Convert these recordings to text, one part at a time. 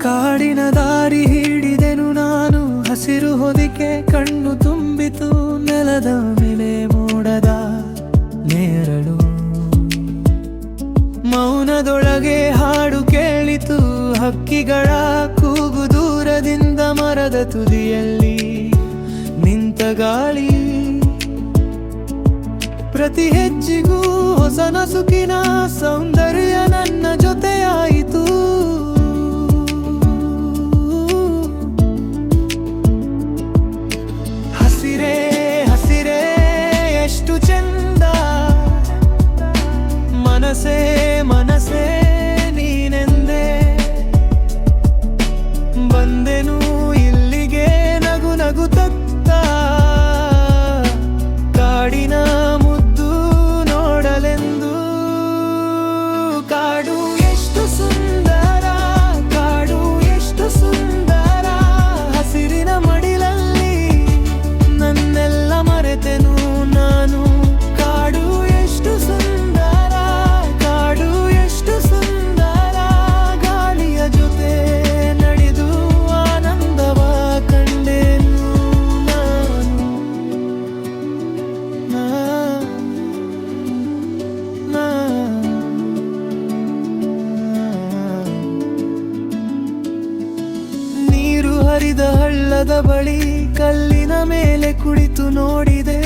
ಕಾಡಿನ ದಾರಿ ಹಿಡಿದೆನು ನಾನು, ಹಸಿರು ಹೊದಿಕೆ ಕಣ್ಣು ತುಂಬಿತು, ನೆಲದ ಮೇಲೆ ಮೋಡದ ನೇರಳು. ಮೌನದೊಳಗೆ ಹಾಡು ಕೇಳಿತು, ಹಕ್ಕಿಗಳ ಕೂಗು ದೂರದಿಂದ, ಮರದ ತುದಿಯಲ್ಲಿ ನಿಂತ ಗಾಳಿ. ಪ್ರತಿ ಹೆಜ್ಜೆಗೂ ಹೊಸ ನಸುಕಿನ ಸೌಂದರ್ಯ ನನ್ನ ಜೊತೆಯಾಯಿತು. ಹಸಿರೇ ಹಸಿರೇ ಎಷ್ಟು ಚಂದ, ಮನಸೇ ಮನಸೇ ನೀನೆಂದೇ ಬಂದೆನು ಇಲ್ಲಿಗೆ ನಗು ನಗುತ್ತ, ಕಾಡಿನ ಮುದ್ದು ನೋಡಲೆಂದು. ಕಾಡು ಎಷ್ಟು ಸುಂದರ, ಕಾಡು ಎಷ್ಟು ಸುಂದರ, ಹಸಿರಿನ ಮಡಿಲಲ್ಲಿ ನನ್ನೆಲ್ಲ ಮರೆತೆನು ನಾನು. ಕಾಡು ಎಷ್ಟು ಸುಂದರ, ಕಾಡು ಎಷ್ಟು ಸುಂದರ, ಗಾಳಿಯ ಜೊತೆ ನಡೆದು ಆನಂದವ ಕಂಡೆನು ನಾನು. ನೀರು ಹರಿದ ಹಳ್ಳದ ಬಳಿ ಕಲ್ಲಿನ ಮೇಲೆ ಕುಳಿತು ನೋಡಿದೆ,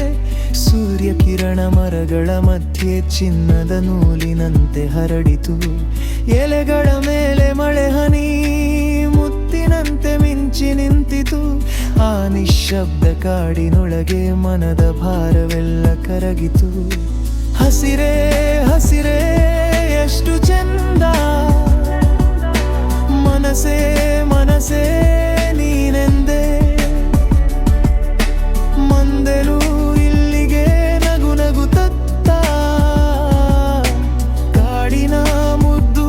ಸೂರ್ಯ ಕಿರಣ ಮರಗಳ ಮಧ್ಯೆ ಚಿನ್ನದ ನೂಲಿನಂತೆ ಹರಡಿತು. ಎಲೆಗಳ ಮೇಲೆ ಮಳೆ ಹನಿ ಮುತ್ತಿನಂತೆ ಮಿಂಚಿ ನಿಂತಿತು. ಆ ನಿಶ್ಶಬ್ದ ಕಾಡಿನೊಳಗೆ ಮನದ ಭಾರವೆಲ್ಲ ಕರಗಿತು. ಹಸಿರೇ ಹಸಿರೇ ಎಷ್ಟು ಚಂದ, ಮನಸೇ ಮನಸೇ ನೀನೆಂದೇ ಮಂದೆನು ಇಲ್ಲಿಗೆ ನಗು ನಗುತ್ತ, ಕಾಡಿನ ಮುದ್ದು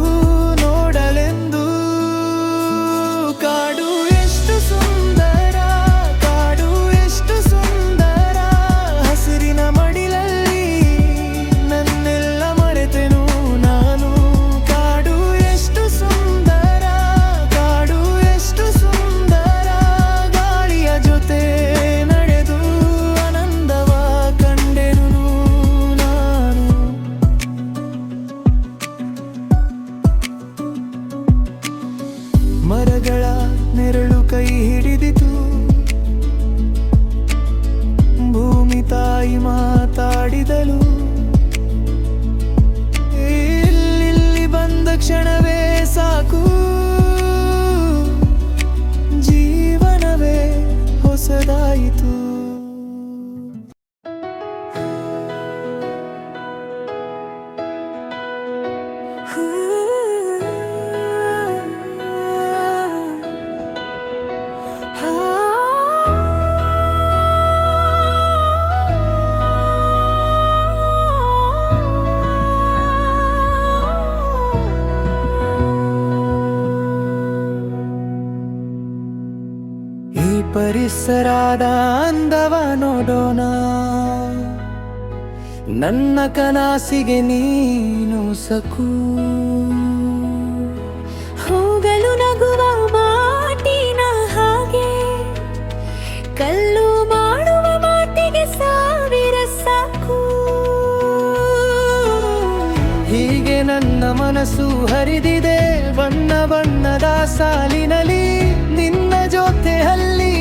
ನೋಡಲೆಂದು. ಕಾಡು ಎಷ್ಟು ಸುಂದರ, ಕಾಡು ಎಷ್ಟು ಸುಂದರ, ಹಸಿರಿನ ಮಡಿಲಲ್ಲಿ ನನ್ನೆಲ್ಲ ಮರೆತೆನು ನಾನು. ಕಾಡು ಎಷ್ಟು ಸುಂದರ, ಕಾಡು ಎಷ್ಟು ಸುಂದರ, ಗಾಳಿಯ ಜೊತೆ ನಡೆದು ಆನಂದವ ಕಂಡೆನು ನಾನು. ಮರಗಳ ನೆರಳು ಕೈ ಹಿಡಿದಿತು, ಭೂಮಿ ತಾಯಿ ಮಾತಾಡಿದಳು. ಇಲ್ಲಿ ಬಂದ ಕ್ಷಣವೇ ಸಾಕು, ಜೀವನವೇ ಹೊಸದಾಯಿತು. ಈ ಪರಿಸರದ ಅಂದವ ನೋಡೋಣ, ನನ್ನ ಕನಸಿಗೆ ನೀನು ಸಕು. ಹೋಗಲು ನಗುವ ಮಾಟಿನ ಹಾಗೆ, ಕಲ್ಲು ಮಾಡುವ ಮಾತಿಗೆ ಸಾವಿರ ಸಾಕು. ಹೀಗೆ ನನ್ನ ಮನಸ್ಸು ಹರಿದಿದೆ ಬಣ್ಣ ಬಣ್ಣದ ಸಾಲಿನಲ್ಲಿ, ನಿನ್ನ ಜೊತೆ ಅಲ್ಲಿ